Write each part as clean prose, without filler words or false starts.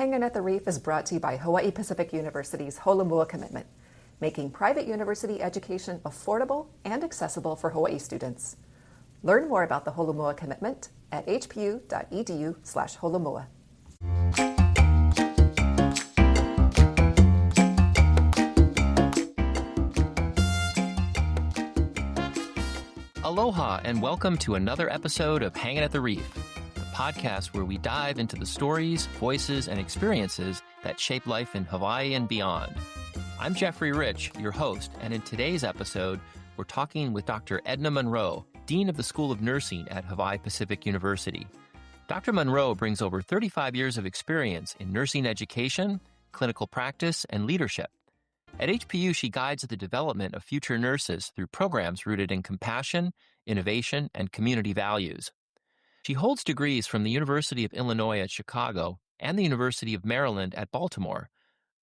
Hanging at the Reef is brought to you by Hawaii Pacific University's Holomua Commitment, making private university education affordable and accessible for Hawaii students. Learn more about the Holomua Commitment at hpu.edu/holomua. Aloha and welcome to another episode of Hanging at the Reef, the podcast where we dive into the stories, voices, and experiences that shape life in Hawaii and beyond. I'm Jeffrey Rich, your host, and in today's episode, we're talking with Dr. Edna Monroe, Dean of the School of Nursing at Hawaii Pacific University. Dr. Monroe brings over 35 years of experience in nursing education, clinical practice, and leadership. At HPU, she guides the development of future nurses through programs rooted in compassion, innovation, and community values. She holds degrees from the University of Illinois at Chicago and the University of Maryland at Baltimore,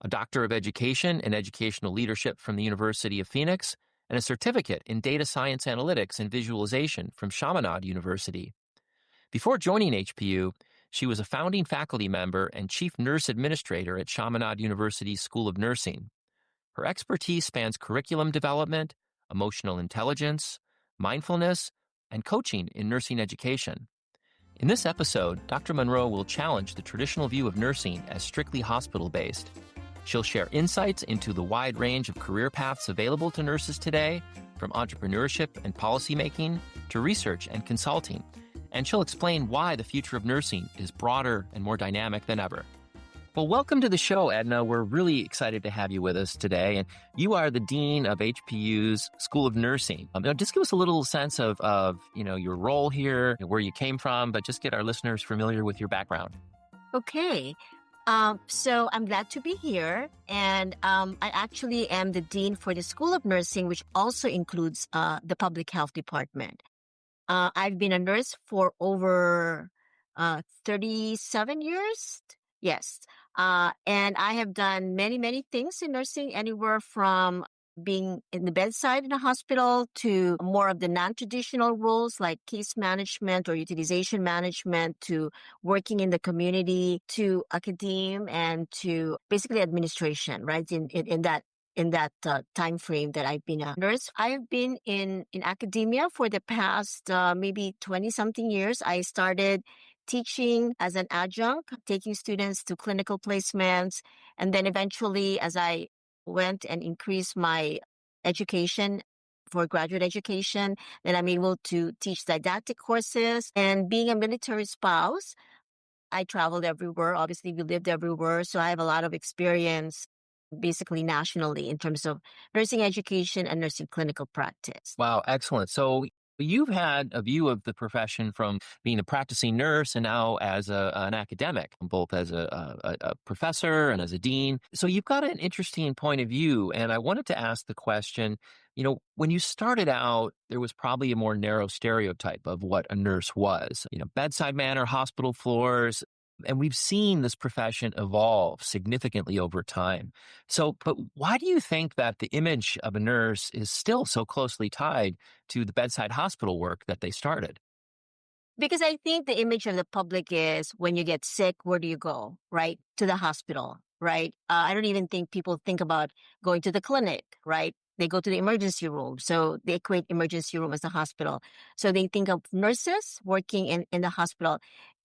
a Doctor of Education in Educational Leadership from the University of Phoenix, and a certificate in Data Science Analytics and Visualization from Chaminade University. Before joining HPU, she was a founding faculty member and chief nurse administrator at Chaminade University's School of Nursing. Her expertise spans curriculum development, emotional intelligence, mindfulness, and coaching in nursing education. In this episode, Dr. Monroe will challenge the traditional view of nursing as strictly hospital-based. She'll share insights into the wide range of career paths available to nurses today, from entrepreneurship and policymaking to research and consulting. And she'll explain why the future of nursing is broader and more dynamic than ever. Well, welcome to the show, Edna. We're really excited to have you with us today. And you are the Dean of HPU's School of Nursing. Just give us a little sense of your role here, where you came from, but just get our listeners familiar with your background. Okay. So I'm glad to be here. And I actually am the Dean for the School of Nursing, which also includes the Public Health Department. I've been a nurse for over 37 years. Yes. And I have done many, many things in nursing, anywhere from being in the bedside in a hospital to more of the non-traditional roles like case management or utilization management, to working in the community, to academia, and to basically administration, right? In that time frame that I've been a nurse. I have been in academia for the past maybe 20-something years. I started teaching as an adjunct, taking students to clinical placements. And then eventually, as I went and increased my education for graduate education, then I'm able to teach didactic courses. And being a military spouse, I traveled everywhere. Obviously, we lived everywhere. So I have a lot of experience basically nationally in terms of nursing education and nursing clinical practice. Wow, excellent. So you've had a view of the profession from being a practicing nurse and now as an academic, both as a professor and as a dean. So you've got an interesting point of view. And I wanted to ask the question, when you started out, there was probably a more narrow stereotype of what a nurse was, bedside manner, hospital floors. And we've seen this profession evolve significantly over time. But why do you think that the image of a nurse is still so closely tied to the bedside hospital work that they started? Because I think the image of the public is when you get sick, where do you go? Right? To the hospital, right? I don't even think people think about going to the clinic, right? They go to the emergency room. So they equate emergency room as a hospital. So they think of nurses working in the hospital.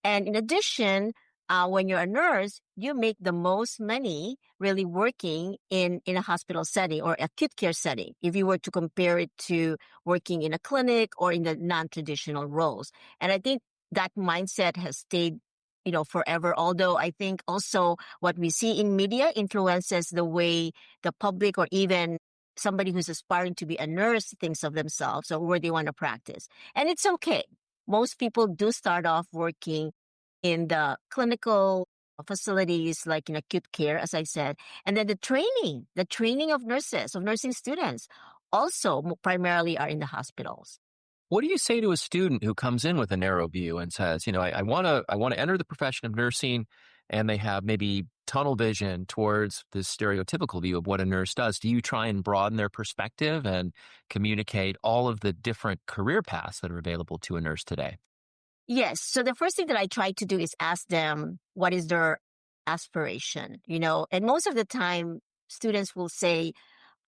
And in addition, when you're a nurse, you make the most money really working in a hospital setting or acute care setting, if you were to compare it to working in a clinic or in the non-traditional roles. And I think that mindset has stayed forever. Although I think also what we see in media influences the way the public or even somebody who's aspiring to be a nurse thinks of themselves or where they want to practice. And it's okay. Most people do start off working in the clinical facilities like in acute care, as I said. And then the training of nurses, of nursing students also primarily are in the hospitals. What do you say to a student who comes in with a narrow view and says, I want to enter the profession of nursing, and they have maybe tunnel vision towards this stereotypical view of what a nurse does? Do you try and broaden their perspective and communicate all of the different career paths that are available to a nurse today? Yes. So the first thing that I try to do is ask them what is their aspiration, and most of the time students will say,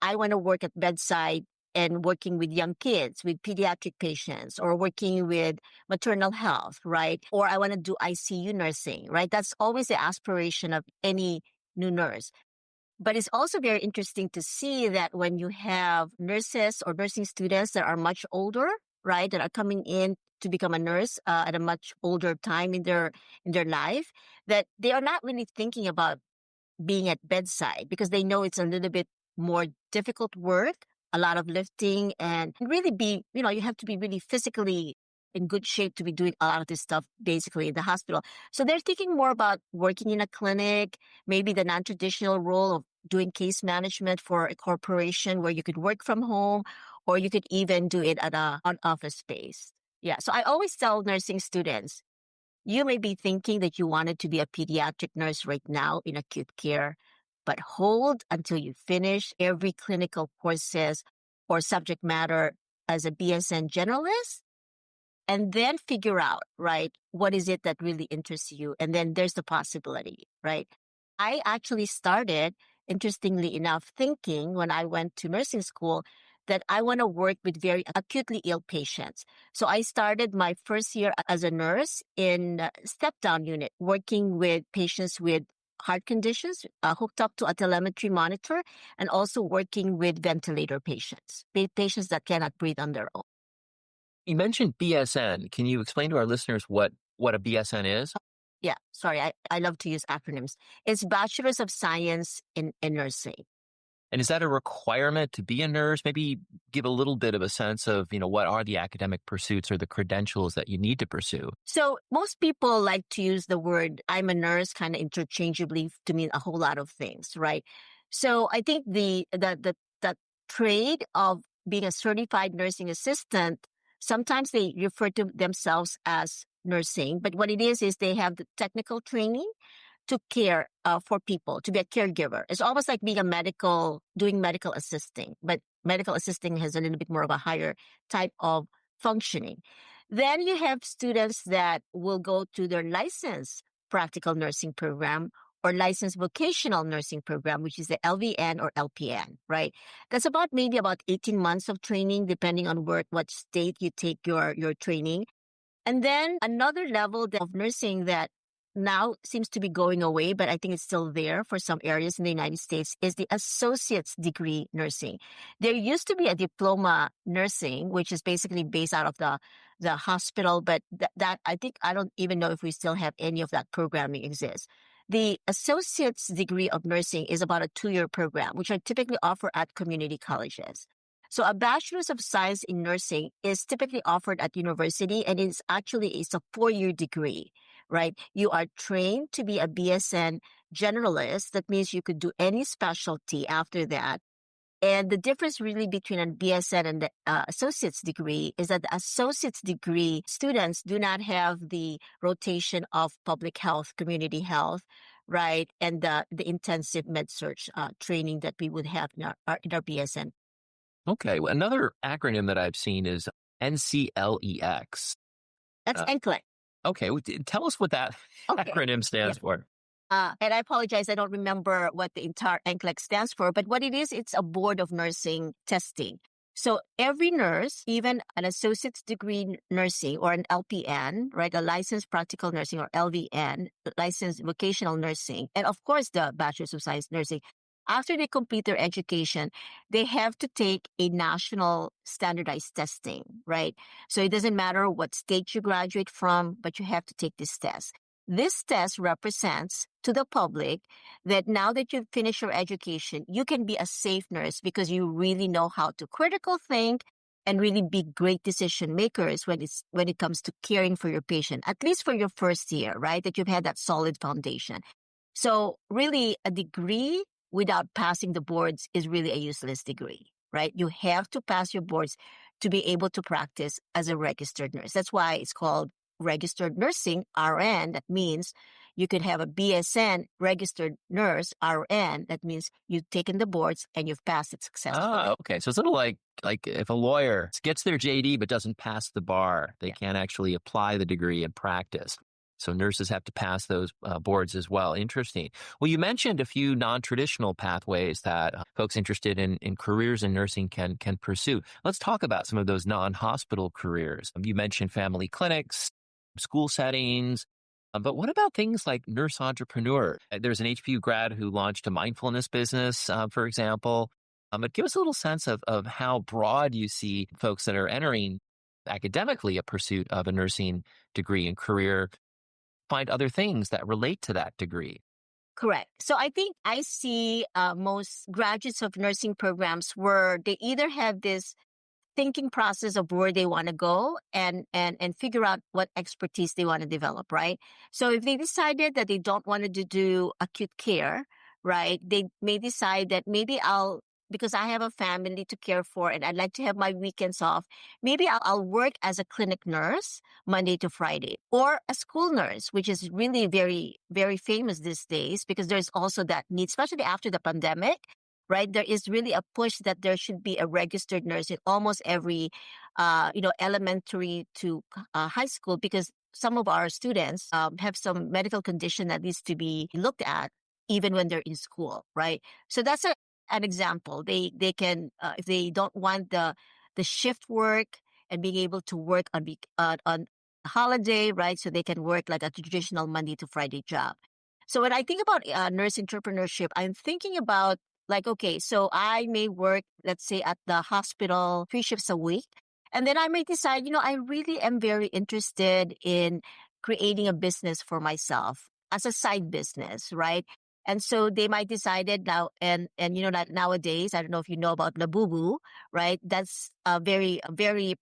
I want to work at bedside and working with young kids, with pediatric patients, or working with maternal health, right? Or I want to do ICU nursing, right? That's always the aspiration of any new nurse. But it's also very interesting to see that when you have nurses or nursing students that are much older, right, that are coming in to become a nurse at a much older time in their life, that they are not really thinking about being at bedside because they know it's a little bit more difficult work, a lot of lifting, and really you have to be really physically in good shape to be doing a lot of this stuff basically in the hospital. So they're thinking more about working in a clinic, maybe the non-traditional role of doing case management for a corporation where you could work from home, or you could even do it at an office space. Yeah. So I always tell nursing students, you may be thinking that you wanted to be a pediatric nurse right now in acute care, but hold until you finish every clinical courses or subject matter as a BSN generalist, and then figure out, right, what is it that really interests you? And then there's the possibility, right? I actually started, interestingly enough, thinking when I went to nursing school that I want to work with very acutely ill patients. So I started my first year as a nurse in a step-down unit, working with patients with heart conditions, hooked up to a telemetry monitor, and also working with ventilator patients, patients that cannot breathe on their own. You mentioned BSN. Can you explain to our listeners what a BSN is? Yeah, sorry, I love to use acronyms. It's Bachelor's of Science in Nursing. And is that a requirement to be a nurse? Maybe give a little bit of a sense of, what are the academic pursuits or the credentials that you need to pursue? So most people like to use the word I'm a nurse kind of interchangeably to mean a whole lot of things, right? So I think the trade of being a certified nursing assistant, sometimes they refer to themselves as nursing, but what it is they have the technical training to care for people, to be a caregiver. It's almost like being doing medical assisting, but medical assisting has a little bit more of a higher type of functioning. Then you have students that will go to their licensed practical nursing program or licensed vocational nursing program, which is the LVN or LPN, right? That's maybe about 18 months of training, depending on what state you take your training. And then another level of nursing that now seems to be going away, but I think it's still there for some areas in the United States, is the associate's degree nursing. There used to be a diploma nursing, which is basically based out of the hospital, but that I don't even know if we still have any of that programming exists. The associate's degree of nursing is about a 2-year program, which I typically offer at community colleges. So a Bachelor's of Science in Nursing is typically offered at university, and it's a 4-year degree, right? You are trained to be a BSN generalist. That means you could do any specialty after that. And the difference really between a BSN and the associate's degree is that the associate's degree students do not have the rotation of public health, community health, right? And the intensive med search training that we would have in our BSN. Okay. Well, another acronym that I've seen is NCLEX. That's NCLEX. Okay. Tell us what that acronym stands for. And I apologize, I don't remember what the entire NCLEX stands for, but what it is, it's a board of nursing testing. So every nurse, even an associate's degree nursing or an LPN, right, a licensed practical nursing or LVN, licensed vocational nursing, and of course the Bachelor's of Science nursing, after they complete their education, they have to take a national standardized testing, right? So it doesn't matter what state you graduate from, but you have to take this test. This test represents to the public that now that you've finished your education, you can be a safe nurse because you really know how to critical think and really be great decision makers when it comes to caring for your patient, at least for your first year, right? That you've had that solid foundation. So really a degree without passing the boards is really a useless degree, right? You have to pass your boards to be able to practice as a registered nurse. That's why it's called registered nursing, RN. That means you could have a BSN registered nurse, RN. That means you've taken the boards and you've passed it successfully. Okay. So it's sort of like if a lawyer gets their JD but doesn't pass the bar, they can't actually apply the degree and practice. So nurses have to pass those boards as well. Interesting. Well, you mentioned a few non-traditional pathways that folks interested in careers in nursing can pursue. Let's talk about some of those non-hospital careers. You mentioned family clinics, school settings, but what about things like nurse entrepreneur? There's an HBU grad who launched a mindfulness business, for example. But give us a little sense of how broad you see folks that are entering academically a pursuit of a nursing degree and career find other things that relate to that degree. Correct. So I think I see most graduates of nursing programs where they either have this thinking process of where they want to go and figure out what expertise they want to develop, right? So if they decided that they don't want to do acute care, right, they may decide that maybe because I have a family to care for and I'd like to have my weekends off, maybe I'll work as a clinic nurse Monday to Friday, or a school nurse, which is really very, very famous these days because there's also that need, especially after the pandemic. Right, there is really a push that there should be a registered nurse in almost every, elementary to high school, because some of our students have some medical condition that needs to be looked at even when they're in school. Right, so that's an example. They can if they don't want the shift work and being able to work on holiday, right? So they can work like a traditional Monday to Friday job. So when I think about nurse entrepreneurship, I'm thinking about like, okay, so I may work, let's say at the hospital 3 shifts a week. And then I may decide, I really am very interested in creating a business for myself as a side business, right? And so they might decide it now, and that nowadays, I don't know if you know about Labubu, right? That's a very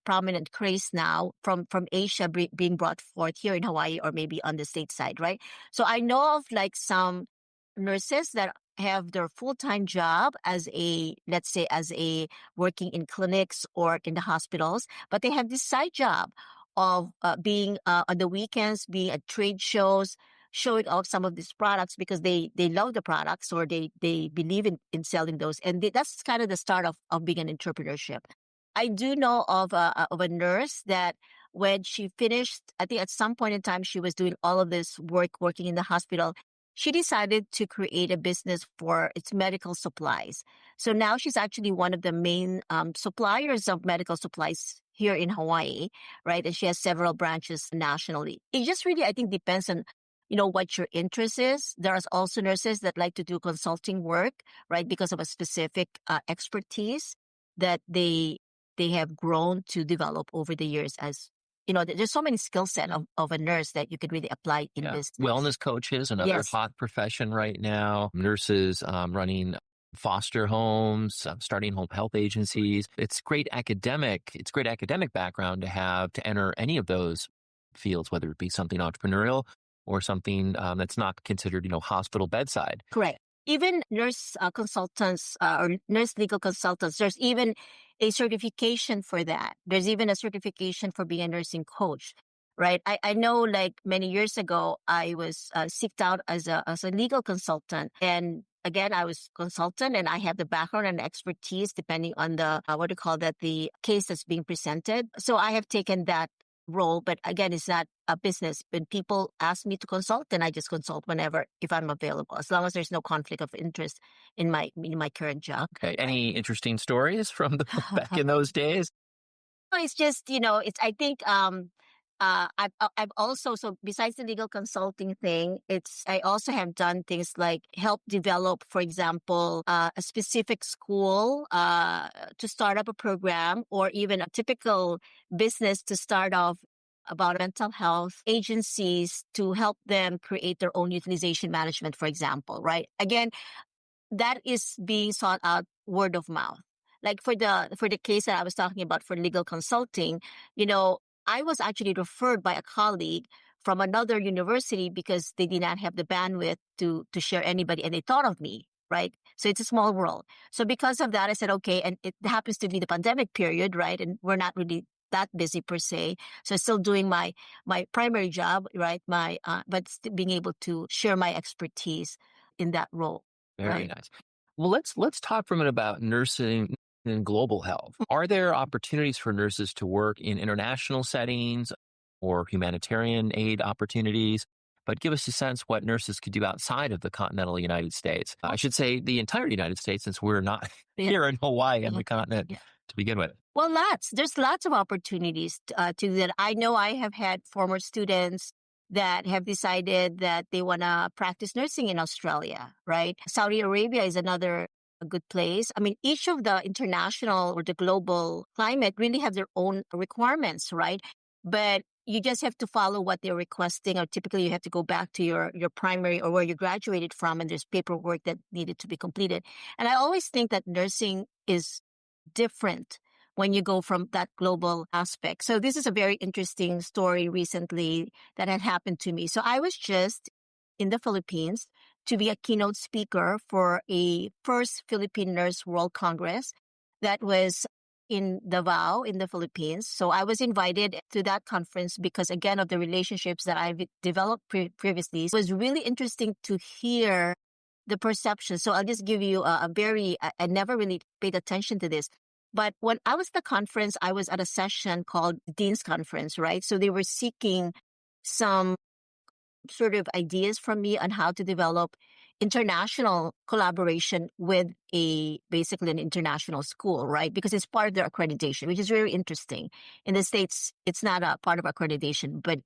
prominent craze now from Asia being brought forth here in Hawaii or maybe on the state side, right? So I know of like some nurses that have their full-time job let's say as a working in clinics or in the hospitals, but they have this side job of being on the weekends, being at trade shows, showing off some of these products because they love the products or they believe in selling those. And that's kind of the start of being an entrepreneurship. I do know of a nurse that when she finished, I think at some point in time, she was doing all of this working in the hospital. She decided to create a business for its medical supplies. So now she's actually one of the main suppliers of medical supplies here in Hawaii, right? And she has several branches nationally. It just really, I think, depends on, what your interest is. There are also nurses that like to do consulting work, right? Because of a specific expertise that they have grown to develop over the years as there's so many skill set of a nurse that you could really apply in business. Wellness coaches, another hot profession right now. Nurses running foster homes, starting home health agencies. It's great academic background to enter any of those fields, whether it be something entrepreneurial or something that's not considered, hospital bedside. Correct. Even nurse consultants or nurse legal consultants, there's even a certification for that. There's even a certification for being a nursing coach, right? I know like many years ago, I was seeked out as a legal consultant. And again, I was consultant and I have the background and expertise depending on the case that's being presented. So I have taken that role, but again, it's not a business. When people ask me to consult, then I just consult whenever, if I'm available, as long as there's no conflict of interest in my current job. Okay. Any interesting stories from back in those days? It's just, I think, I've also, so besides the legal consulting thing, I also have done things like help develop, for example, a specific school, to start up a program, or even a typical business to start off about mental health agencies to help them create their own utilization management, for example, right? Again, that is being sought out word of mouth. Like for the case that I was talking about for legal consulting, I was actually referred by a colleague from another university because they did not have the bandwidth to share anybody, and they thought of me, right? So it's a small world. So because of that, I said, okay, and it happens to be the pandemic period, right? And we're not really that busy per se. So still doing my primary job, right? But still being able to share my expertise in that role. Very nice. Well, let's talk for a minute about nursing and global health. Are there opportunities for nurses to work in international settings or humanitarian aid opportunities, but give us a sense what nurses could do outside of the continental United States. I should say the entire United States, since we're not here in Hawaii and the continent to begin with. Well, there's lots of opportunities to that. I know I have had former students that have decided that they want to practice nursing in Australia, right? Saudi Arabia is another a good place. I mean, each of the international or the global climate really have their own requirements, right? But you just have to follow what they're requesting, or typically you have to go back to your primary or where you graduated from, and there's paperwork that needed to be completed. And I always think that nursing is different when you go from that global aspect. So this is a very interesting story recently that had happened to me. So I was just in the Philippines to be a keynote speaker for a first Philippine Nurse World Congress that was in Davao in the Philippines. So I was invited to that conference because, again, of the relationships that I've developed previously. It was really interesting to hear the perception. So I'll just give you I never really paid attention to this. But when I was at the conference, I was at a session called Dean's Conference, right? So they were seeking some sort of ideas from me on how to develop international collaboration with basically an international school, right? Because it's part of their accreditation, which is very interesting. In the States, it's not a part of accreditation, but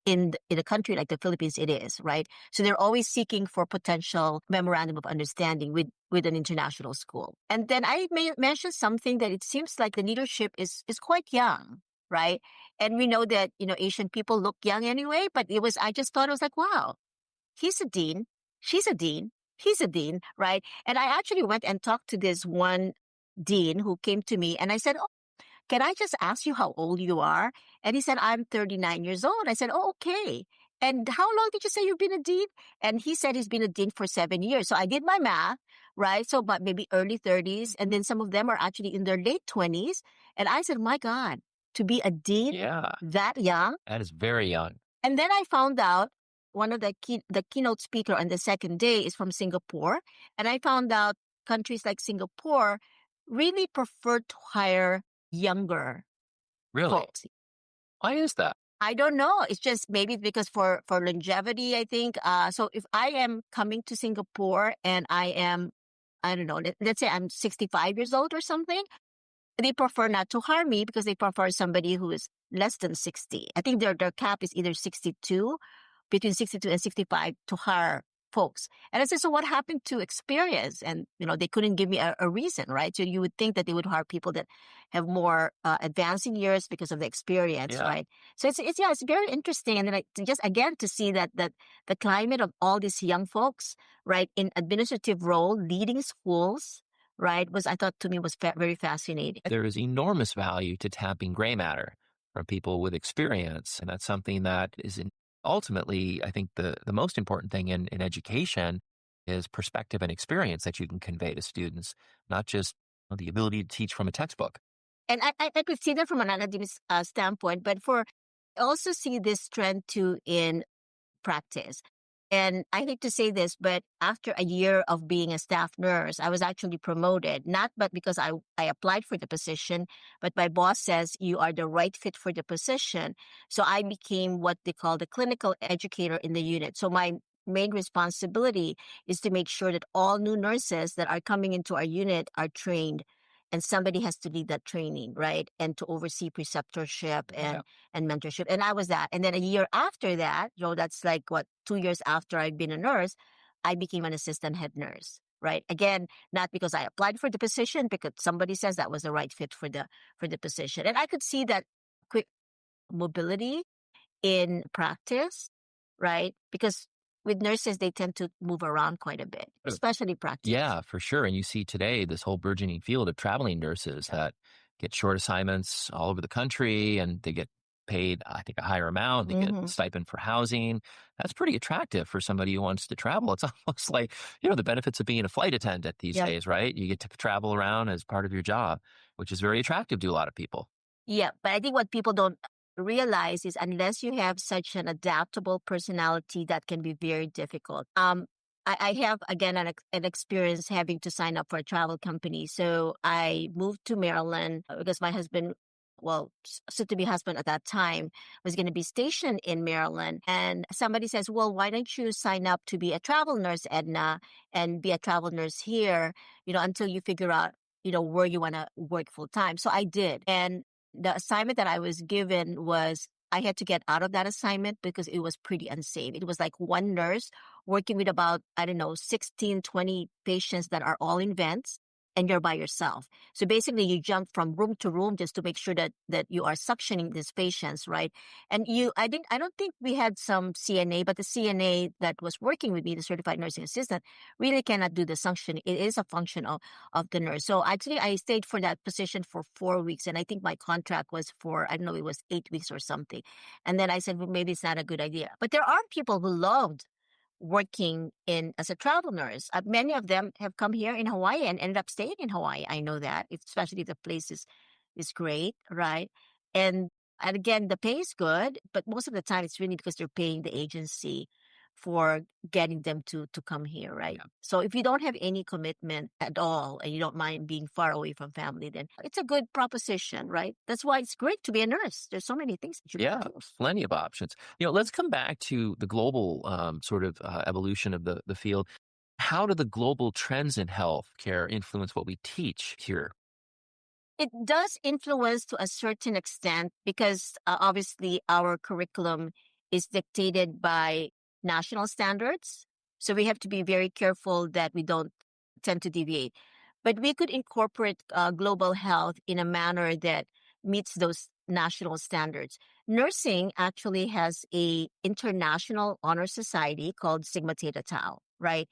in a country like the Philippines, it is, right? So they're always seeking for potential memorandum of understanding with an international school. And then I mentioned something that it seems like the leadership is quite young, right? And we know that, Asian people look young anyway, but I just thought it was like, wow, he's a dean, she's a dean, he's a dean, right? And I actually went and talked to this one dean who came to me and I said, can I just ask you how old you are? And he said, I'm 39 years old. I said, oh, okay. And how long did you say you've been a dean? And he said he's been a dean for 7 years. So I did my math, right? So, but maybe early 30s. And then some of them are actually in their late 20s. And I said, my God, to be a dean that young? That is very young. And then I found out one of the keynote speaker on the second day is from Singapore. And I found out countries like Singapore really prefer to hire younger folks. Why is that? I don't know. It's just maybe because for longevity, I think. So if I am coming to Singapore and I don't know, let's say I'm 65 years old or something, they prefer not to hire me because they prefer somebody who is less than 60. I think their cap is either 62, between 62 and 65 to hire folks. And I said, so what happened to experience? And, they couldn't give me a reason, right? So you would think that they would hire people that have more advancing years because of the experience, right? So it's very interesting. And then just again to see that the climate of all these young folks, right, in administrative role, leading schools, right, I thought to me was very fascinating. There is enormous value to tapping gray matter from people with experience. And that's something that is ultimately, I think the most important thing in education is perspective and experience that you can convey to students, not just the ability to teach from a textbook. And I could see that from an academic standpoint, but I also see this trend too in practice. And I hate to say this, but after a year of being a staff nurse, I was actually promoted, not but because I applied for the position, but my boss says you are the right fit for the position. So I became what they call the clinical educator in the unit. So my main responsibility is to make sure that all new nurses that are coming into our unit are trained. And somebody has to lead that training, right? And to oversee preceptorship and mentorship. And I was that. And then a year after that, that's like 2 years after I'd been a nurse, I became an assistant head nurse, right? Again, not because I applied for the position, because somebody says that was the right fit for the position. And I could see that quick mobility in practice, right? Because with nurses, they tend to move around quite a bit, especially practice. Yeah, for sure. And you see today this whole burgeoning field of traveling nurses that get short assignments all over the country, and they get paid, I think, a higher amount. They get a stipend for housing. That's pretty attractive for somebody who wants to travel. It's almost like, the benefits of being a flight attendant these days, right? You get to travel around as part of your job, which is very attractive to a lot of people. Yeah, but I think what people don't realize is unless you have such an adaptable personality, that can be very difficult. I have, again, an experience having to sign up for a travel company. So I moved to Maryland because my husband soon-to-be husband at that time was going to be stationed in Maryland. And somebody says, well, why don't you sign up to be a travel nurse, Edna, and be a travel nurse here, until you figure out, where you want to work full time. So I did. And the assignment that I was given was I had to get out of that assignment because it was pretty unsafe. It was like one nurse working with about, 16, 20 patients that are all in vents, and you're by yourself. So basically you jump from room to room just to make sure that you are suctioning these patients, right? And I don't think we had some CNA, but the CNA that was working with me, the certified nursing assistant, really cannot do the suctioning. It is a function of the nurse. So actually I stayed for that position for 4 weeks, and I think my contract was for, it was 8 weeks or something. And then I said, well, maybe it's not a good idea. But there are people who loved working as a travel nurse. Many of them have come here in Hawaii and ended up staying in Hawaii. I know that, especially if the place is great, right? And again, the pay is good, but most of the time it's really because they're paying the agency for getting them to come here, right? Yeah. So if you don't have any commitment at all and you don't mind being far away from family, then it's a good proposition, right? That's why it's great to be a nurse. There's so many things that you can do. Plenty of options. Let's come back to the global evolution of the field. How do the global trends in healthcare influence what we teach here? It does influence to a certain extent because obviously our curriculum is dictated by national standards. So we have to be very careful that we don't tend to deviate. But we could incorporate global health in a manner that meets those national standards. Nursing actually has a international honor society called Sigma Theta Tau, right?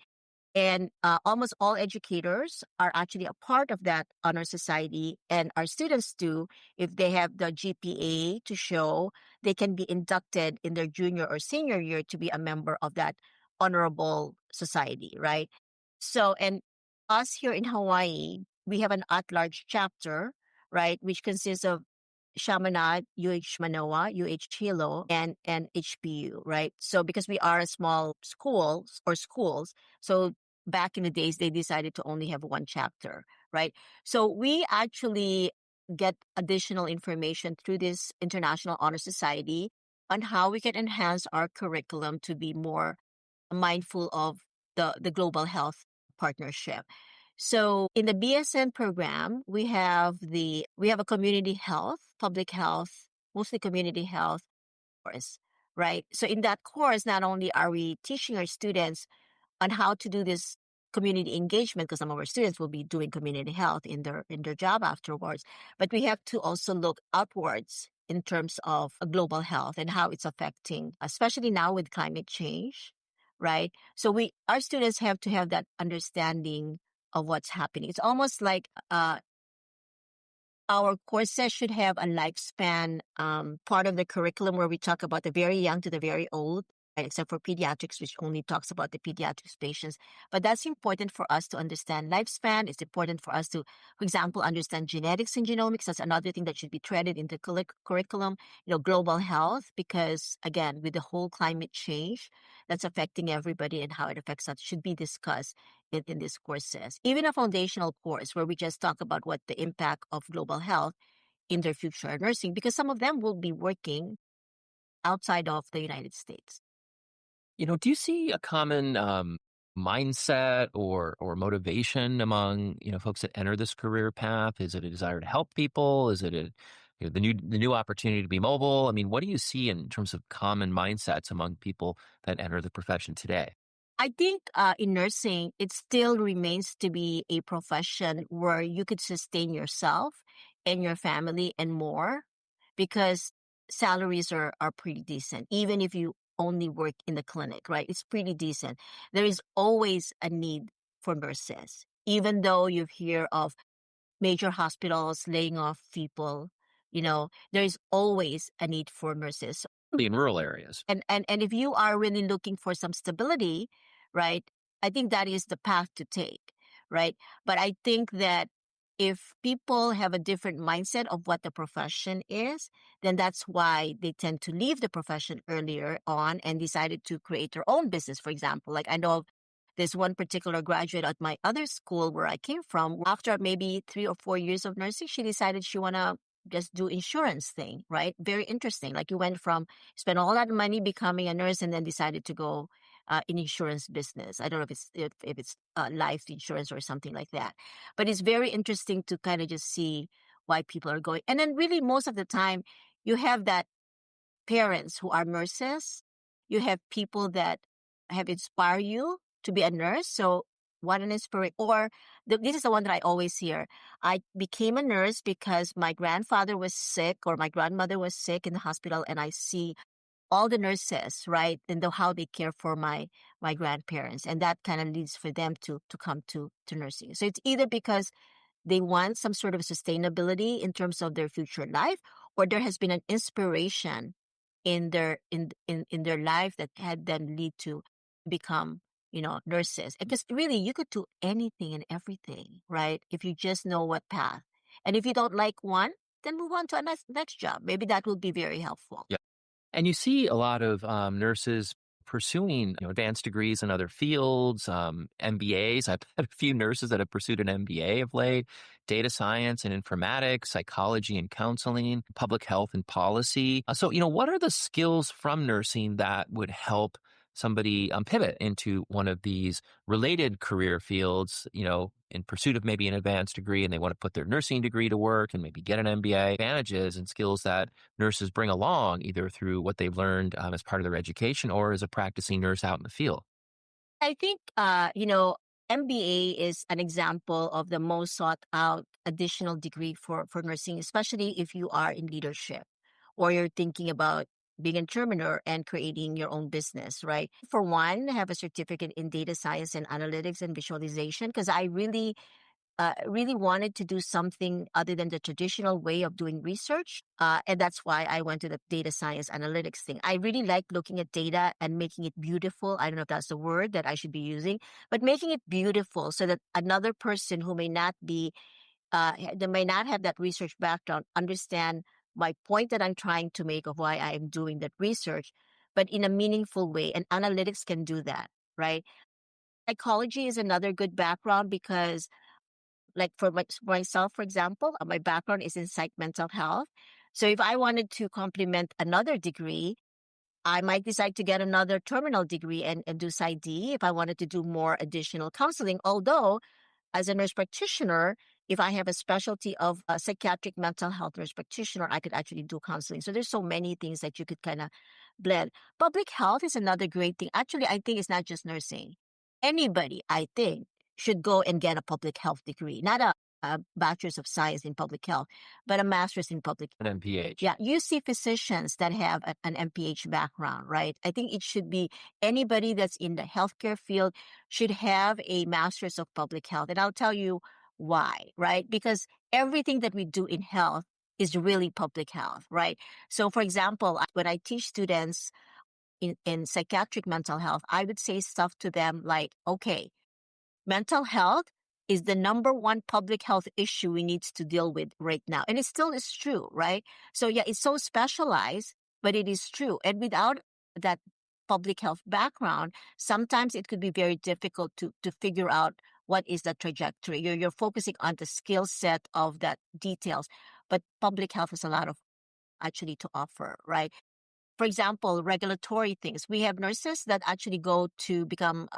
And almost all educators are actually a part of that honor society, and our students do. If they have the GPA to show, they can be inducted in their junior or senior year to be a member of that honorable society, right? So, and us here in Hawaii, we have an at-large chapter, right, which consists of Chaminade, UH Manoa, UH Hilo, and HBU, right? So because we are a small schools, so back in the days, they decided to only have one chapter, right? So we actually get additional information through this International Honor Society on how we can enhance our curriculum to be more mindful of the global health partnership. So in the BSN program, we have a community health, public health, mostly community health course, right? So in that course, not only are we teaching our students on how to do this community engagement, because some of our students will be doing community health in their job afterwards, but we have to also look outwards in terms of global health and how it's affecting, especially now with climate change, right? So our students have to have that understanding of what's happening. It's almost like our courses should have a lifespan part of the curriculum where we talk about the very young to the very old, right? Except for pediatrics, which only talks about the pediatrics patients. But that's important for us to understand lifespan. It's important for us to, for example, understand genetics and genomics. That's another thing that should be threaded into curriculum. Global health, because again, with the whole climate change that's affecting everybody and how it affects us should be discussed in these courses. Even a foundational course where we just talk about what the impact of global health in their future nursing, because some of them will be working outside of the United States. Do you see a common mindset or motivation among folks that enter this career path? Is it a desire to help people? Is it the new opportunity to be mobile? I mean, what do you see in terms of common mindsets among people that enter the profession today? I think in nursing, it still remains to be a profession where you could sustain yourself and your family and more, because salaries are pretty decent, even if you only work in the clinic, right? It's pretty decent. There is always a need for nurses, even though you hear of major hospitals laying off people. There is always a need for nurses. In rural areas. And if you are really looking for some stability, right, I think that is the path to take, right? But I think that if people have a different mindset of what the profession is, then that's why they tend to leave the profession earlier on and decided to create their own business, for example. Like I know of this one particular graduate at my other school where I came from. After maybe 3 or 4 years of nursing, she decided she want to just do insurance thing, right? Very interesting. Like you went from spend all that money becoming a nurse and then decided to go in insurance business. I don't know if it's life insurance or something like that, but it's very interesting to kind of just see why people are going. And then really most of the time you have that parents who are nurses. You have people that have inspired you to be a nurse. So what an inspiration. Or this is the one that I always hear. I became a nurse because my grandfather was sick or my grandmother was sick in the hospital, and I see all the nurses, right, and how they care for my grandparents, and that kind of leads for them to come to nursing. So it's either because they want some sort of sustainability in terms of their future life, or there has been an inspiration in their life that had them lead to become, nurses. Because really, you could do anything and everything, right? If you just know what path. And if you don't like one, then move on to a next job. Maybe that will be very helpful. And you see a lot of nurses pursuing advanced degrees in other fields, MBAs. I've had a few nurses that have pursued an MBA of late, data science and informatics, psychology and counseling, public health and policy. So, what are the skills from nursing that would help somebody pivot into one of these related career fields, in pursuit of maybe an advanced degree, and they want to put their nursing degree to work and maybe get an MBA? Advantages and skills that nurses bring along, either through what they've learned as part of their education or as a practicing nurse out in the field. I think, MBA is an example of the most sought out additional degree for nursing, especially if you are in leadership or you're thinking about being an entrepreneur and creating your own business, right? For one, have a certificate in data science and analytics and visualization, because I really wanted to do something other than the traditional way of doing research. And that's why I went to the data science analytics thing. I really like looking at data and making it beautiful. I don't know if that's the word that I should be using, but making it beautiful so that another person who may not be, they may not have that research background, understand my point that I'm trying to make of why I'm doing that research, but in a meaningful way. And analytics can do that, right? Psychology is another good background because like for myself, for example, my background is in psych mental health. So if I wanted to complement another degree, I might decide to get another terminal degree and do PsyD if I wanted to do more additional counseling. Although, as a nurse practitioner, if I have a specialty of a psychiatric mental health nurse practitioner, I could actually do counseling. So there's so many things that you could kind of blend. Public health is another great thing. Actually, I think it's not just nursing. Anybody, I think, should go and get a public health degree, not a bachelor's of science in public health, but a master's in public An MPH. Yeah, you see physicians that have an MPH background, right? I think it should be anybody that's in the healthcare field should have a master's of public health. And I'll tell you why, right? Because everything that we do in health is really public health, right? So, for example, when I teach students in psychiatric mental health, I would say stuff to them like, okay, mental health is the number one public health issue we need to deal with right now. And it still is true, right? So yeah, it's so specialized, but it is true. And without that public health background, sometimes it could be very difficult to figure out what is the trajectory. You're focusing on the skill set of that details, but public health has a lot of actually to offer, right? For example, regulatory things. We have nurses that actually go to become,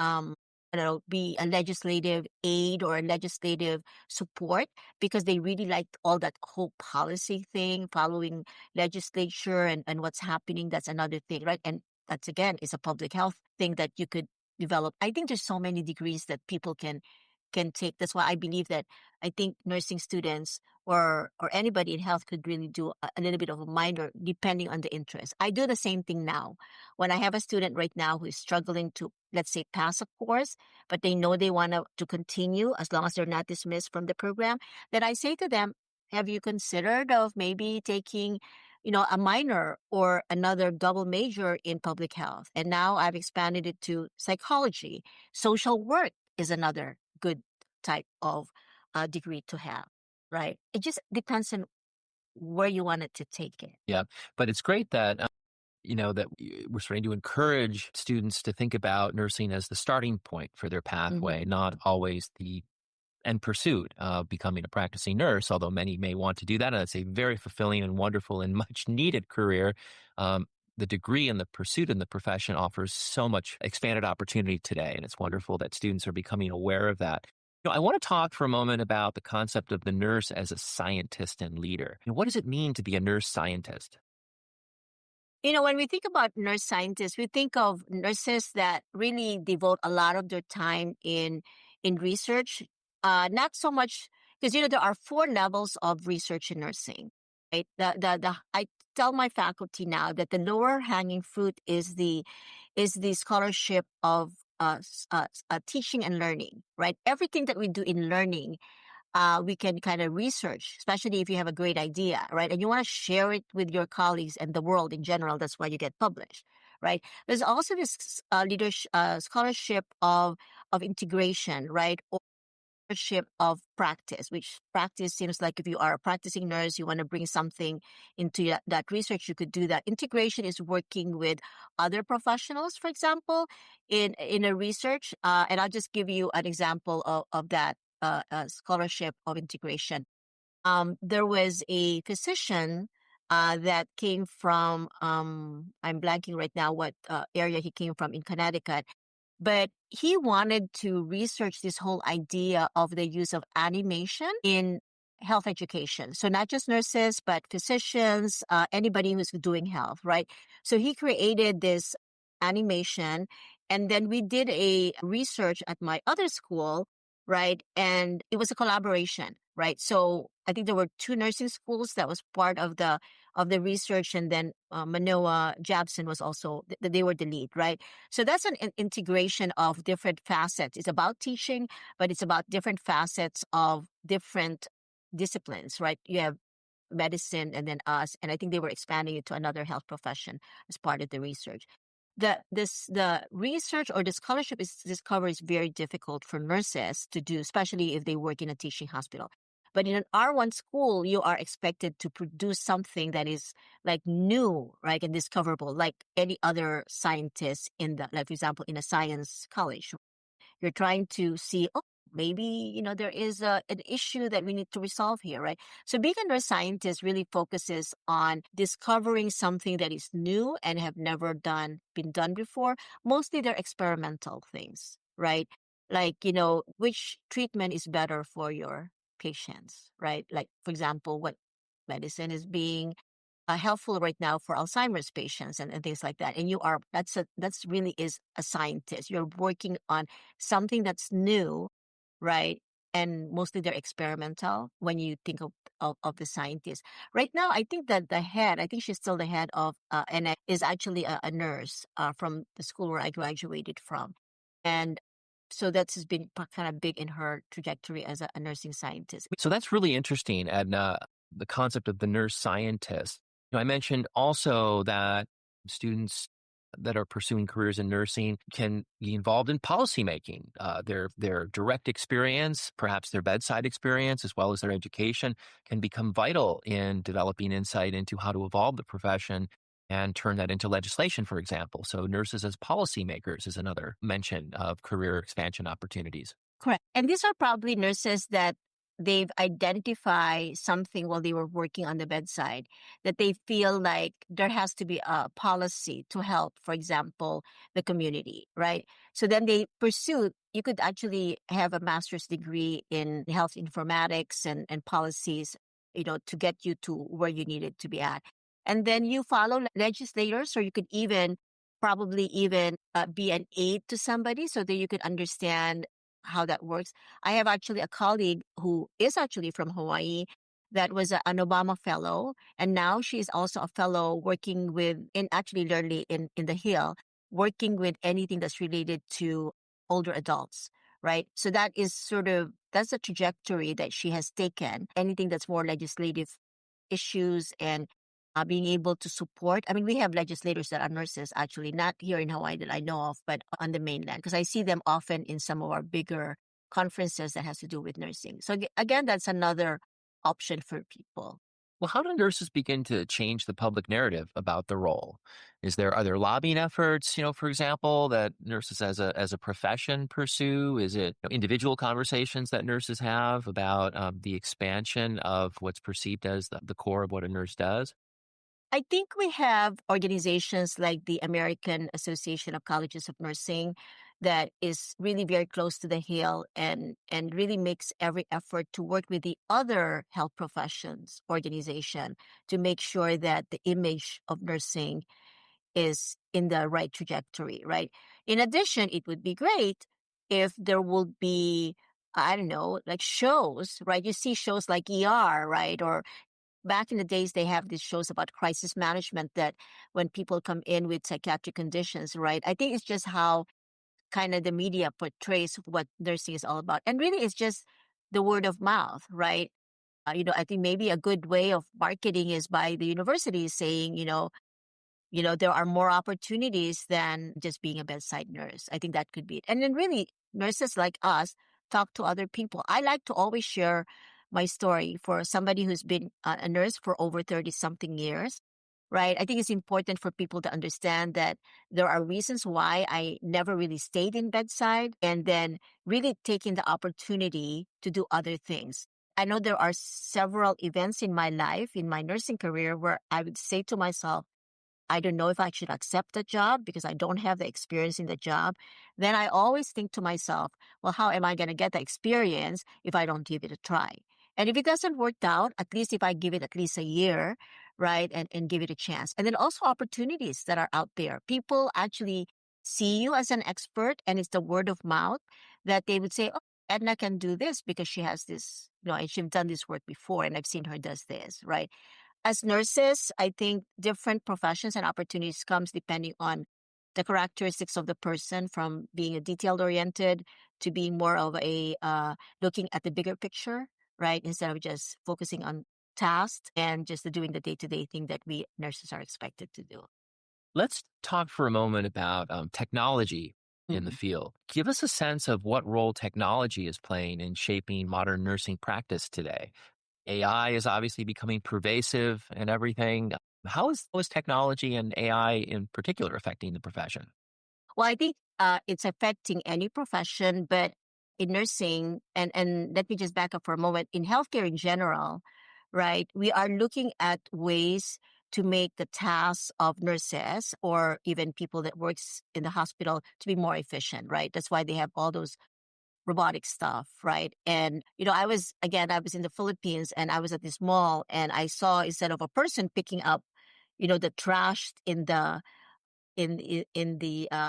be a legislative aid or a legislative support because they really like all that whole policy thing, following legislature and what's happening. That's another thing, right? And that's again is a public health thing that you could develop. I think there's so many degrees that people can take. That's why I believe that I think nursing students or anybody in health could really do a little bit of a minor depending on the interest. I do the same thing now. When I have a student right now who is struggling to, let's say, pass a course, but they know they want to continue as long as they're not dismissed from the program, then I say to them, have you considered of maybe taking, a minor or another double major in public health? And now I've expanded it to psychology. Social work is another good type of degree to have, right? It just depends on where you want it to take it. Yeah, but it's great that we're starting to encourage students to think about nursing as the starting point for their pathway, not always the and pursuit of becoming a practicing nurse, although many may want to do that. And it's a very fulfilling and wonderful and much needed career. The degree and the pursuit in the profession offers so much expanded opportunity today. And it's wonderful that students are becoming aware of that. I want to talk for a moment about the concept of the nurse as a scientist and leader. What does it mean to be a nurse scientist? When we think about nurse scientists, we think of nurses that really devote a lot of their time in research. Not so much because there are four levels of research in nursing. Right? I tell my faculty now that the lower hanging fruit is the scholarship of teaching and learning. Right? Everything that we do in learning we can kind of research, especially if you have a great idea, right? And you want to share it with your colleagues and the world in general. That's why you get published, right? There's also this leadership scholarship of integration, right? Or scholarship of practice, which practice seems like if you are a practicing nurse, you want to bring something into that research, you could do that. Integration is working with other professionals, for example, in a research. And I'll just give you an example of that scholarship of integration. There was a physician that came from, I'm blanking right now what area he came from in Connecticut, but he wanted to research this whole idea of the use of animation in health education. So not just nurses, but physicians, anybody who's doing health, right? So he created this animation. And then we did a research at my other school, right? And it was a collaboration, right? So I think there were two nursing schools that was part of the research, and then Manoa Jabson was also they were the lead, right? So that's an integration of different facets. It's about teaching, but it's about different facets of different disciplines, right? You have medicine and then us, and I think they were expanding it to another health profession as part of the research. The research or the scholarship discovery is very difficult for nurses to do, especially if they work in a teaching hospital. But in an R1 school, you are expected to produce something that is like new, right, and discoverable, like any other scientist like for example, in a science college. You're trying to see, oh, maybe, there is an issue that we need to resolve here, right? So being a neuroscientist really focuses on discovering something that is new and have never been done before. Mostly they're experimental things, right? Like, which treatment is better for your patients, right? Like, for example, what medicine is being helpful right now for Alzheimer's patients and things like that. And that's really is a scientist. You're working on something that's new, right? And mostly they're experimental when you think of the scientist. Right now, I think that I think she's still the head of, and is actually a nurse from the school where I graduated from. And so that's been kind of big in her trajectory as a nursing scientist. So that's really interesting, Edna, the concept of the nurse scientist. I mentioned also that students that are pursuing careers in nursing can be involved in policymaking. Their direct experience, perhaps their bedside experience, as well as their education, can become vital in developing insight into how to evolve the profession and turn that into legislation, for example. So nurses as policymakers is another mention of career expansion opportunities. Correct. And these are probably nurses that they've identified something while they were working on the bedside that they feel like there has to be a policy to help, for example, the community, right? So then they pursue, you could actually have a master's degree in health informatics and policies, to get you to where you needed to be at. And then you follow legislators, or you could probably even be an aide to somebody so that you could understand how that works. I have actually a colleague who is actually from Hawaii that was an Obama fellow, and now she is also a fellow working literally in the Hill, working with anything that's related to older adults, right? So that's the trajectory that she has taken. Anything that's more legislative issues and being able to support. I mean, we have legislators that are nurses, actually, not here in Hawaii that I know of, but on the mainland, because I see them often in some of our bigger conferences that has to do with nursing. So again, that's another option for people. Well, how do nurses begin to change the public narrative about the role? Are there lobbying efforts, for example, that nurses as a profession pursue? Is it individual conversations that nurses have about the expansion of what's perceived as the core of what a nurse does? I think we have organizations like the American Association of Colleges of Nursing that is really very close to the Hill and really makes every effort to work with the other health professions organization to make sure that the image of nursing is in the right trajectory, right? In addition, it would be great if there would be, I don't know, like shows, right? You see shows like ER, right? Or back in the days, they have these shows about crisis management that when people come in with psychiatric conditions, right? I think it's just how kind of the media portrays what nursing is all about. And really, it's just the word of mouth, right? I think maybe a good way of marketing is by the universities saying, there are more opportunities than just being a bedside nurse. I think that could be it. And then really, nurses like us talk to other people. I like to always share my story for somebody who's been a nurse for over 30 something years, right? I think it's important for people to understand that there are reasons why I never really stayed in bedside and then really taking the opportunity to do other things. I know there are several events in my life, in my nursing career, where I would say to myself, I don't know if I should accept the job because I don't have the experience in the job. Then I always think to myself, well, how am I going to get the experience if I don't give it a try? And if it doesn't work out, at least if I give it at least a year, right, and give it a chance. And then also opportunities that are out there. People actually see you as an expert, and it's the word of mouth that they would say, oh, Edna can do this because she has this, and she's done this work before, and I've seen her does this, right? As nurses, I think different professions and opportunities comes depending on the characteristics of the person, from being a detail-oriented to being more of a looking at the bigger picture, right? Instead of just focusing on tasks and just doing the day-to-day thing that we nurses are expected to do. Let's talk for a moment about technology in the Mhm. field. Give us a sense of what role technology is playing in shaping modern nursing practice today. AI is obviously becoming pervasive and everything. How is technology and AI in particular affecting the profession? Well, I think it's affecting any profession, but in nursing, and let me just back up for a moment, in healthcare in general, right, we are looking at ways to make the tasks of nurses or even people that works in the hospital to be more efficient, right? That's why they have all those robotic stuff, right? And, I was in the Philippines and I was at this mall and I saw instead of a person picking up, the trash in the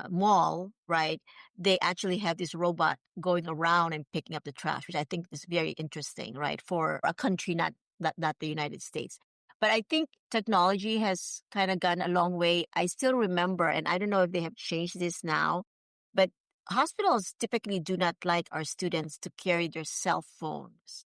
mall, right? They actually have this robot going around and picking up the trash, which I think is very interesting, right? For a country not the United States. But I think technology has kind of gone a long way. I still remember, and I don't know if they have changed this now, but hospitals typically do not like our students to carry their cell phones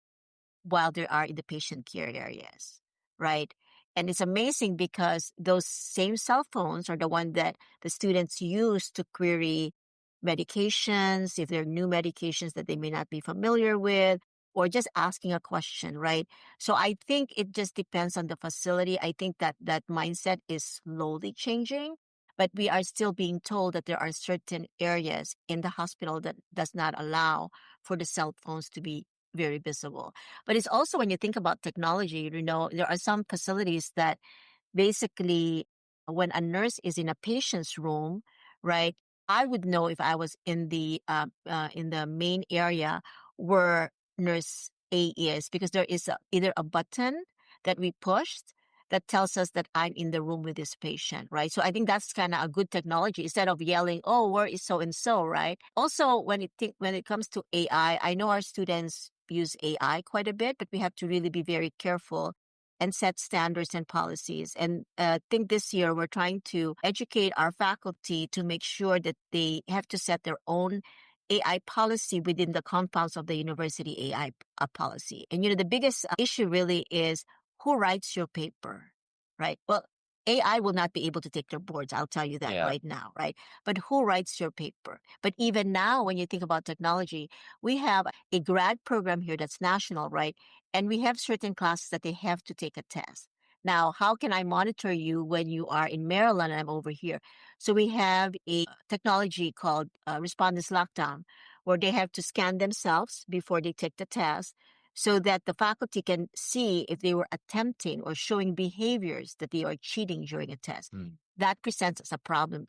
while they are in the patient care areas, right? And it's amazing because those same cell phones are the one that the students use to query medications, if there are new medications that they may not be familiar with, or just asking a question, right? So I think it just depends on the facility. I think that mindset is slowly changing, but we are still being told that there are certain areas in the hospital that does not allow for the cell phones to be very visible. But it's also when you think about technology, there are some facilities that basically when a nurse is in a patient's room, right? I would know if I was in the main area where nurse A is because there is either a button that we pushed that tells us that I'm in the room with this patient, right? So I think that's kind of a good technology instead of yelling, "Oh, where is so and so?" Right? Also, when it comes to AI, I know our students use AI quite a bit, but we have to really be very careful and set standards and policies. And I think this year we're trying to educate our faculty to make sure that they have to set their own AI policy within the compounds of the university AI policy. And the biggest issue really is who writes your paper, right? Well, AI will not be able to take their boards. I'll tell you that right now, right? But who writes your paper? But even now, when you think about technology, we have a grad program here that's national, right? And we have certain classes that they have to take a test. Now, how can I monitor you when you are in Maryland and I'm over here? So we have a technology called Respondents Lockdown, where they have to scan themselves before they take the test so that the faculty can see if they were attempting or showing behaviors that they are cheating during a test. That presents as a problem.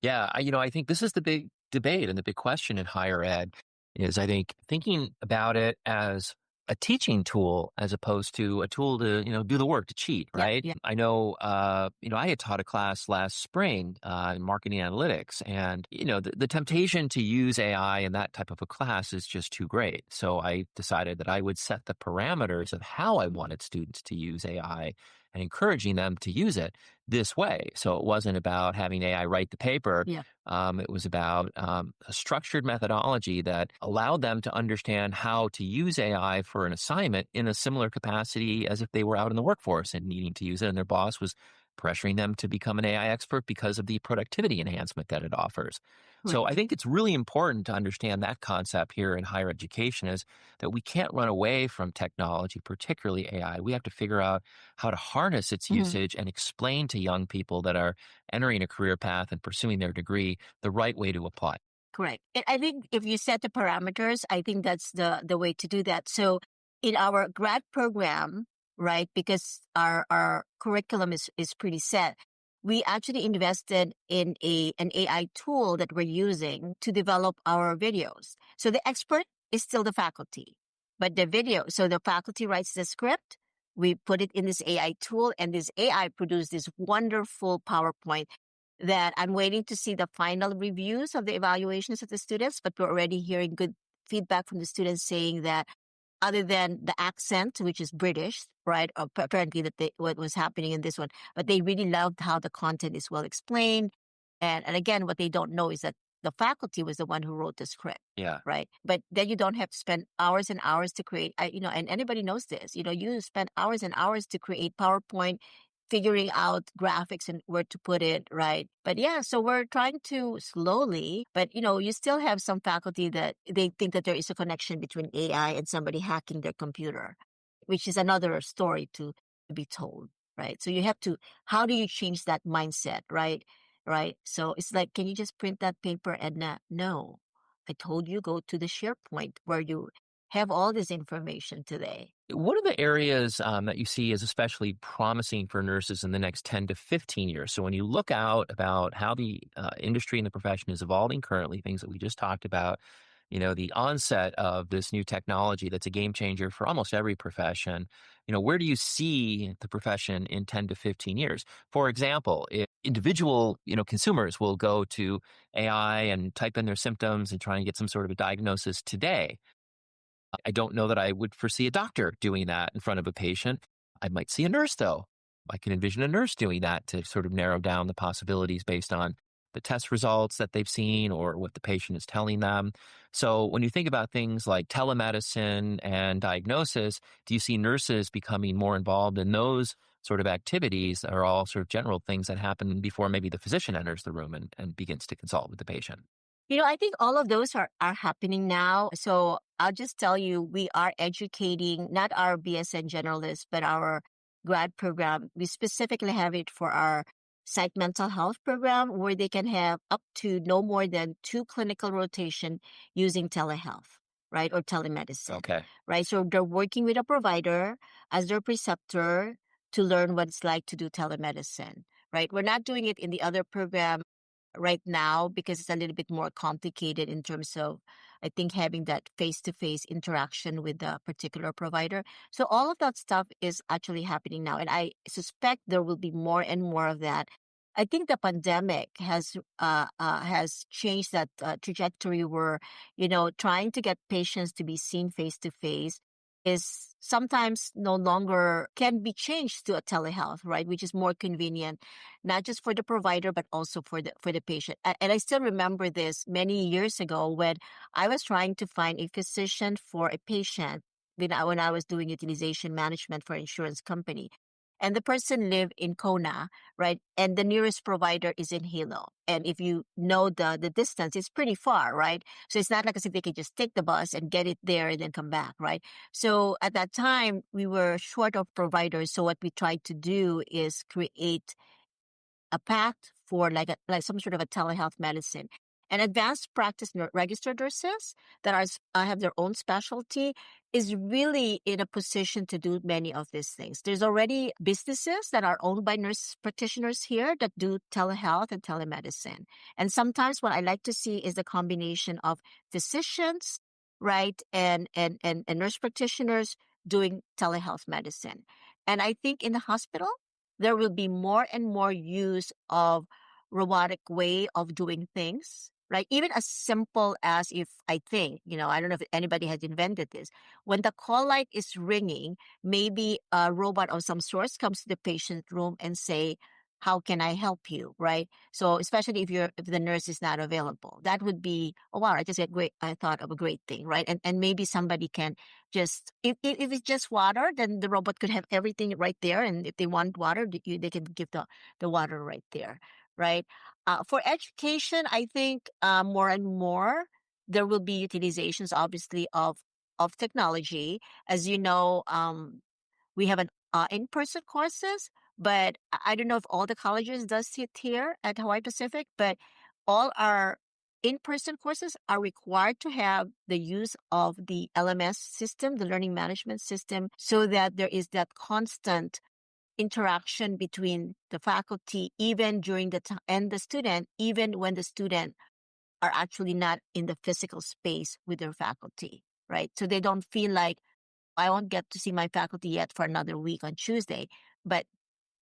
Yeah, I think this is the big debate and the big question in higher ed is I think thinking about it as a teaching tool as opposed to a tool to, do the work to cheat, right? Yeah. I know, I had taught a class last spring in marketing analytics, and, the temptation to use AI in that type of a class is just too great. So I decided that I would set the parameters of how I wanted students to use AI and encouraging them to use it this way. So it wasn't about having AI write the paper. Yeah. It was about a structured methodology that allowed them to understand how to use AI for an assignment in a similar capacity as if they were out in the workforce and needing to use it. And their boss was pressuring them to become an AI expert because of the productivity enhancement that it offers. So I think it's really important to understand that concept here in higher education is that we can't run away from technology, particularly AI. We have to figure out how to harness its usage and explain to young people that are entering a career path and pursuing their degree the right way to apply. Correct. And I think if you set the parameters, I think that's the way to do that. So in our grad program, right, because our curriculum is pretty set, we actually invested in an AI tool that we're using to develop our videos. So the expert is still the faculty, but so the faculty writes the script, we put it in this AI tool, and this AI produced this wonderful PowerPoint that I'm waiting to see the final reviews of the evaluations of the students, but we're already hearing good feedback from the students saying that other than the accent, which is British, right? Apparently what was happening in this one, but they really loved how the content is well explained. And again, what they don't know is that the faculty was the one who wrote the script. Yeah. Right. But then you don't have to spend hours and hours to create, and anybody knows this, you spend hours and hours to create PowerPoint, figuring out graphics and where to put it, right? But yeah, so we're trying to slowly, but you still have some faculty that they think that there is a connection between AI and somebody hacking their computer, which is another story to be told, right? So you have to, how do you change that mindset, right? Right. So it's like, can you just print that paper, Edna? No, I told you go to the SharePoint where you have all this information today. What are the areas that you see as especially promising for nurses in the next 10 to 15 years? So when you look out about how the industry and the profession is evolving currently, things that we just talked about, the onset of this new technology that's a game changer for almost every profession, where do you see the profession in 10 to 15 years? For example, if individual, consumers will go to AI and type in their symptoms and try and get some sort of a diagnosis today, I don't know that I would foresee a doctor doing that in front of a patient. I might see a nurse, though. I can envision a nurse doing that to sort of narrow down the possibilities based on the test results that they've seen or what the patient is telling them. So when you think about things like telemedicine and diagnosis, do you see nurses becoming more involved in those sort of activities that are all sort of general things that happen before maybe the physician enters the room and begins to consult with the patient? I think all of those are happening now. So I'll just tell you, we are educating not our BSN generalists, but our grad program. We specifically have it for our psych mental health program where they can have up to no more than 2 clinical rotation using telehealth, right? Or telemedicine. Okay. Right. So they're working with a provider as their preceptor to learn what it's like to do telemedicine, right? We're not doing it in the other program right now because it's a little bit more complicated in terms of, I think, having that face-to-face interaction with the particular provider. So all of that stuff is actually happening now. And I suspect there will be more and more of that. I think the pandemic has changed that trajectory where, trying to get patients to be seen face-to-face is sometimes no longer can be changed to a telehealth, right? Which is more convenient, not just for the provider, but also for the patient. And I still remember this many years ago when I was trying to find a physician for a patient when I was doing utilization management for an insurance company. and the person live in Kona, right? And the nearest provider is in Hilo. And if you know the distance, it's pretty far, right? So it's not like as if they could just take the bus and get it there and then come back, right? So at that time, we were short of providers. So what we tried to do is create a path for like some sort of a telehealth medicine. And advanced practice registered nurses that have their own specialty is really in a position to do many of these things. There's already businesses that are owned by nurse practitioners here that do telehealth and telemedicine. And sometimes what I like to see is the combination of physicians, right, and nurse practitioners doing telehealth medicine. And I think in the hospital, there will be more and more use of robotic way of doing things, right? Even as simple as if I think, I don't know if anybody has invented this. When the call light is ringing, maybe a robot of some sort comes to the patient room and say, how can I help you? Right. So especially if the nurse is not available, that would be, oh wow, I thought of a great thing. Right. And maybe somebody can just, if it's just water, then the robot could have everything right there. And if they want water, they can give the water right there. Right. For education, I think more and more there will be utilizations, obviously, of technology. As you know, we have an in-person courses, but I don't know if all the colleges does it here at Hawaii Pacific, but all our in-person courses are required to have the use of the LMS system, the learning management system, so that there is that constant interaction between the faculty, even during the time, and the student, even when the student are actually not in the physical space with their faculty, right? So they don't feel like, I won't get to see my faculty yet for another week on Tuesday, but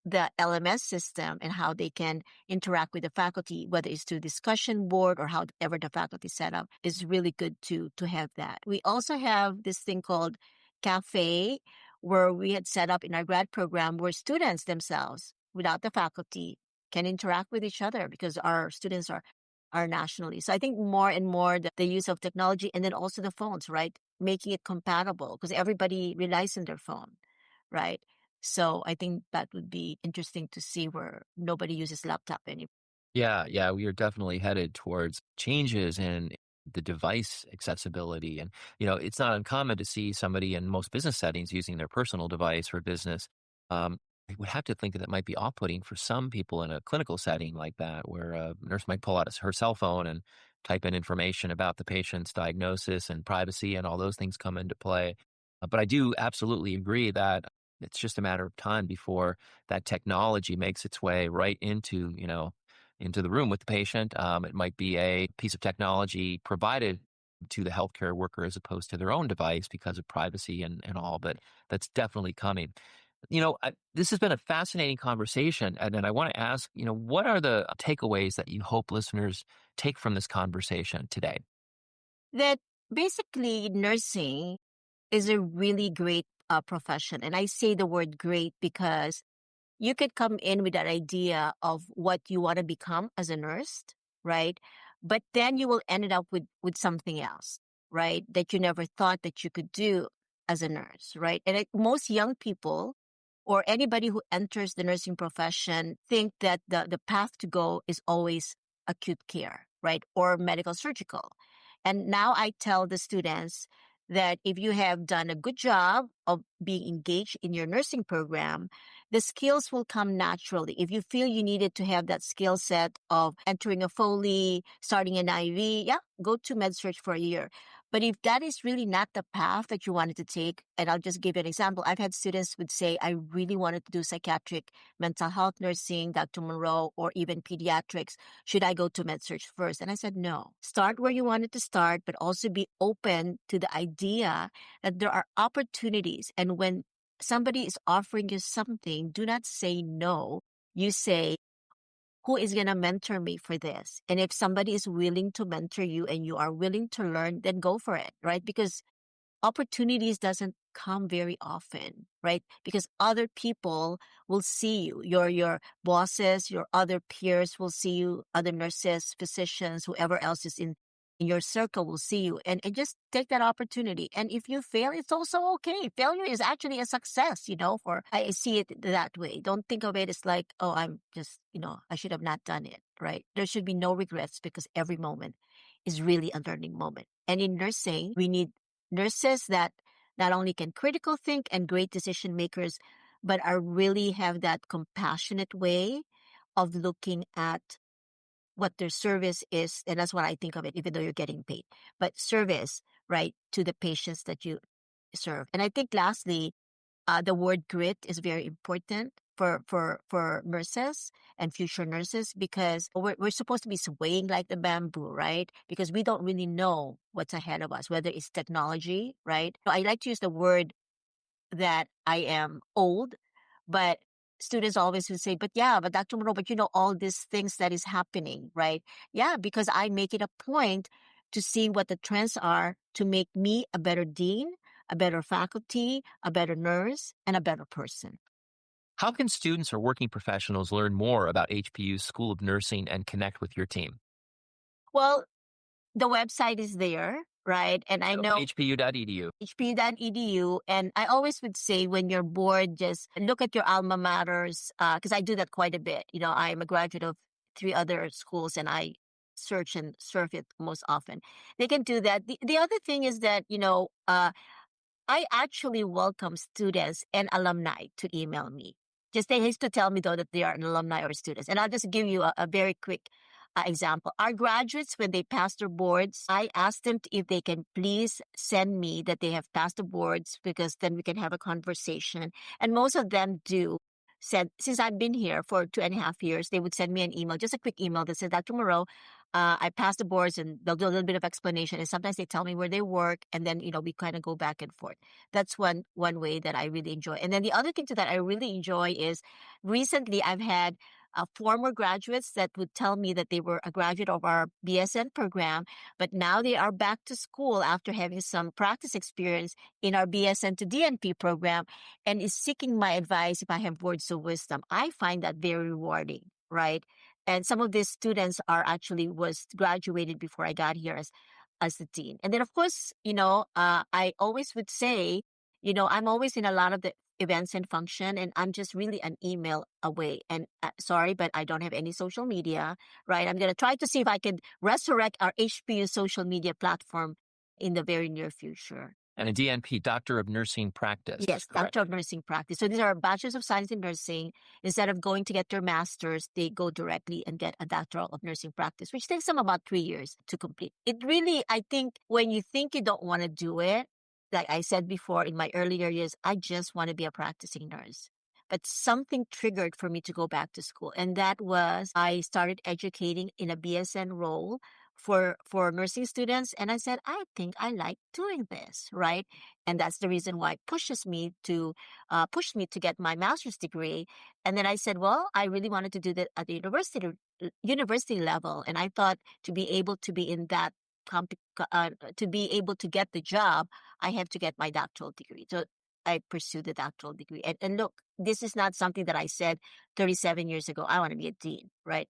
the LMS system and how they can interact with the faculty, whether it's through discussion board or however the faculty set up, is really good to have that. We also have this thing called Cafe, where we had set up in our grad program where students themselves, without the faculty, can interact with each other because our students are nationally. So I think more and more the use of technology and then also the phones, right? Making it compatible because everybody relies on their phone, right? So I think that would be interesting to see where nobody uses laptop anymore. Yeah, we are definitely headed towards changes in the device accessibility. And, it's not uncommon to see somebody in most business settings using their personal device for business. I would have to think that might be off-putting for some people in a clinical setting like that, where a nurse might pull out her cell phone and type in information about the patient's diagnosis and privacy, and all those things come into play. But I do absolutely agree that it's just a matter of time before that technology makes its way right into the room with the patient. It might be a piece of technology provided to the healthcare worker as opposed to their own device because of privacy and all, but that's definitely coming. This has been a fascinating conversation, and I want to ask, what are the takeaways that you hope listeners take from this conversation today? That basically nursing is a really great profession. And I say the word great because you could come in with that idea of what you want to become as a nurse, right? But then you will end up with something else, right? That you never thought that you could do as a nurse, right? And most young people or anybody who enters the nursing profession think that the path to go is always acute care, right? Or medical surgical. And now I tell the students that if you have done a good job of being engaged in your nursing program, the skills will come naturally. If you feel you needed to have that skill set of entering a Foley, starting an IV, yeah, go to med-surg for a year. But if that is really not the path that you wanted to take, and I'll just give you an example. I've had students would say, I really wanted to do psychiatric mental health nursing, Dr. Monroe, or even pediatrics. Should I go to med-surg first? And I said, no. Start where you wanted to start, but also be open to the idea that there are opportunities. And when somebody is offering you something, do not say no. You say, who is going to mentor me for this? And if somebody is willing to mentor you and you are willing to learn, then go for it, right? Because opportunities doesn't come very often, right? Because other people will see you, your bosses, your other peers will see you, other nurses, physicians, whoever else is in your circle will see you, and just take that opportunity. And if you fail, it's also okay. Failure is actually a success, for I see it that way. Don't think of it as like, oh, I'm just, I should have not done it, right? There should be no regrets because every moment is really a learning moment. And in nursing, we need nurses that not only can critical think and great decision makers, but are really have that compassionate way of looking at what their service is. And that's what I think of it, even though you're getting paid, but service, right, to the patients that you serve. And I think lastly, the word grit is very important for nurses and future nurses, because we're supposed to be swaying like the bamboo, right? Because we don't really know what's ahead of us, whether it's technology, right? So I like to use the word that I am old, but students always would say, but Dr. Monroe, but all these things that is happening, right? Yeah, because I make it a point to see what the trends are to make me a better dean, a better faculty, a better nurse, and a better person. How can students or working professionals learn more about HPU's School of Nursing and connect with your team? Well, the website is there, right? And I know hpu.edu. hpu.edu. And I always would say, when you're bored, just look at your alma maters, because I do that quite a bit. I'm a graduate of 3 other schools, and I search and surf it most often. They can do that. The other thing is that, I actually welcome students and alumni to email me. Just they used to tell me, though, that they are an alumni or students. And I'll just give you a very quick example. Our graduates, when they pass their boards, I ask them if they can please send me that they have passed the boards, because then we can have a conversation. And most of them do. Said, since I've been here for 2.5 years, they would send me an email, just a quick email that says, Dr. Monroe, I passed the boards, and they'll do a little bit of explanation. And sometimes they tell me where they work, and then, we kind of go back and forth. That's one way that I really enjoy. And then the other thing to that I really enjoy is, recently I've had former graduates that would tell me that they were a graduate of our BSN program, but now they are back to school after having some practice experience in our BSN to DNP program, and is seeking my advice if I have words of wisdom. I find that very rewarding, right? And some of these students was graduated before I got here as the dean. And then, of course, I always would say, I'm always in a lot of the events and function, and I'm just really an email away. And sorry, but I don't have any social media, right? I'm going to try to see if I can resurrect our HPU social media platform in the very near future. And a DNP, Doctor of Nursing Practice. Yes, correct? Doctor of Nursing Practice. So these are Bachelors of Science in Nursing. Instead of going to get their master's, they go directly and get a Doctoral of Nursing Practice, which takes them about 3 years to complete. It really, I think, when you think you don't want to do it, like I said before, in my earlier years, I just want to be a practicing nurse. But something triggered for me to go back to school. And that was, I started educating in a BSN role for nursing students. And I said, I think I like doing this, right? And that's the reason why it push me to get my master's degree. And then I said, well, I really wanted to do that at the university level. And I thought, to be able to be in that to be able to get the job, I have to get my doctoral degree. So I pursued the doctoral degree. And look, this is not something that I said 37 years ago. I want to be a dean, right?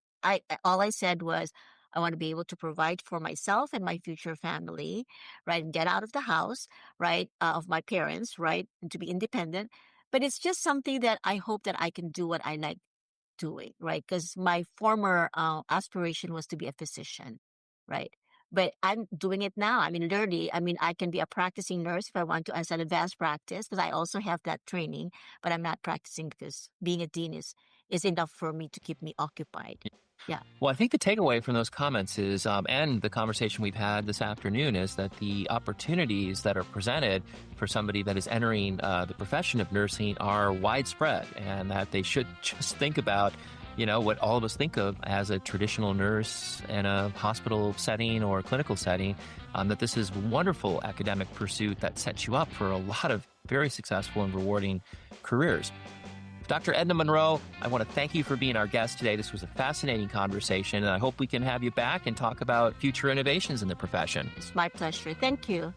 All I said was, I want to be able to provide for myself and my future family, right? And get out of the house, right? Of my parents, right? And to be independent. But it's just something that I hope that I can do what I like doing, right? Because my former aspiration was to be a physician, right? But I'm doing it now. I mean, literally, I can be a practicing nurse if I want to as an advanced practice, because I also have that training, but I'm not practicing because being a dean is enough for me to keep me occupied. Yeah. Well, I think the takeaway from those comments is, and the conversation we've had this afternoon, is that the opportunities that are presented for somebody that is entering the profession of nursing are widespread, and that they should just think about what all of us think of as a traditional nurse in a hospital setting or a clinical setting, that this is wonderful academic pursuit that sets you up for a lot of very successful and rewarding careers. Dr. Edna Monroe, I want to thank you for being our guest today. This was a fascinating conversation, and I hope we can have you back and talk about future innovations in the profession. It's my pleasure. Thank you.